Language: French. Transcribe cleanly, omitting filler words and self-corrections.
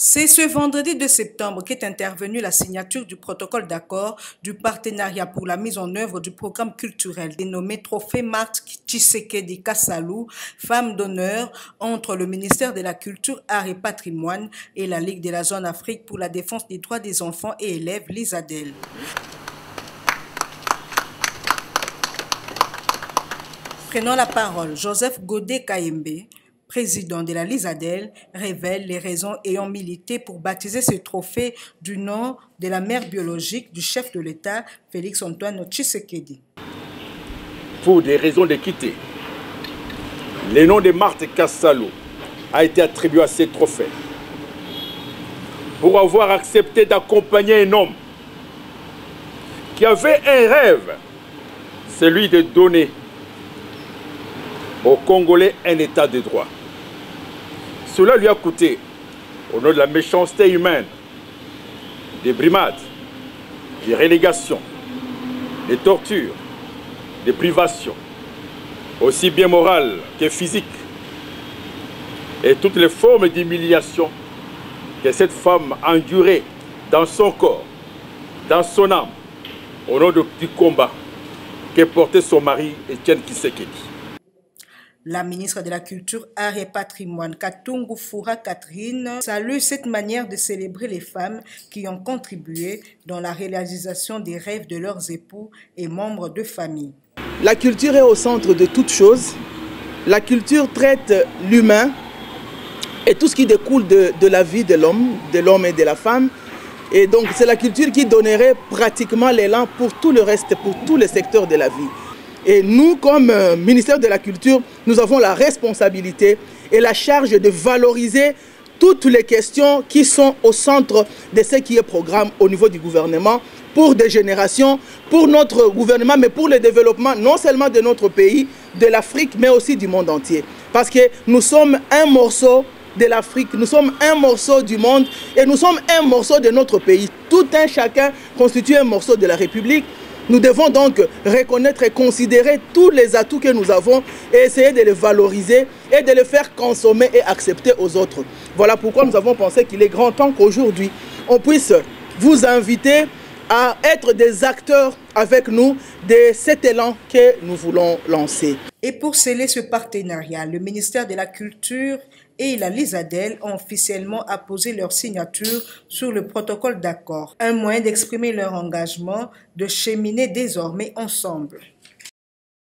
C'est ce vendredi 2 septembre qu'est intervenue la signature du protocole d'accord du partenariat pour la mise en œuvre du programme culturel dénommé Trophée Marthe Tshisekedi Kassalu, femme d'honneur, entre le ministère de la Culture, Arts et Patrimoine et la Ligue de la Zone Afrique pour la défense des droits des enfants et élèves, l'ISADEL. Prenant la parole, Joseph Godé Kayembe, président de la LISADEL, révèle les raisons ayant milité pour baptiser ce trophée du nom de la mère biologique du chef de l'État, Félix Antoine Tshisekedi. Pour des raisons d'équité, le nom de Marthe Kassalu a été attribué à ce trophée pour avoir accepté d'accompagner un homme qui avait un rêve, celui de donner aux Congolais un état de droit. Cela lui a coûté, au nom de la méchanceté humaine, des brimades, des relégations, des tortures, des privations, aussi bien morales que physiques, et toutes les formes d'humiliation que cette femme a endurées dans son corps, dans son âme, au nom du combat que portait son mari Etienne Tshisekedi. La ministre de la Culture, Arts et Patrimoine, Katungu Fura Catherine, salue cette manière de célébrer les femmes qui ont contribué dans la réalisation des rêves de leurs époux et membres de famille. La culture est au centre de toute chose. La culture traite l'humain et tout ce qui découle de la vie de l'homme et de la femme. Et donc c'est la culture qui donnerait pratiquement l'élan pour tout le reste, pour tous les secteurs de la vie. Et nous, comme ministère de la Culture, nous avons la responsabilité et la charge de valoriser toutes les questions qui sont au centre de ce qui est programme au niveau du gouvernement pour des générations, pour notre gouvernement, mais pour le développement non seulement de notre pays, de l'Afrique, mais aussi du monde entier. Parce que nous sommes un morceau de l'Afrique, nous sommes un morceau du monde et nous sommes un morceau de notre pays. Tout un chacun constitue un morceau de la République. Nous devons donc reconnaître et considérer tous les atouts que nous avons et essayer de les valoriser et de les faire consommer et accepter aux autres. Voilà pourquoi nous avons pensé qu'il est grand temps qu'aujourd'hui, on puisse vous inviter à être des acteurs avec nous de cet élan que nous voulons lancer. Et pour sceller ce partenariat, le ministère de la Culture et la LISADEL ont officiellement apposé leur signature sur le protocole d'accord, un moyen d'exprimer leur engagement de cheminer désormais ensemble.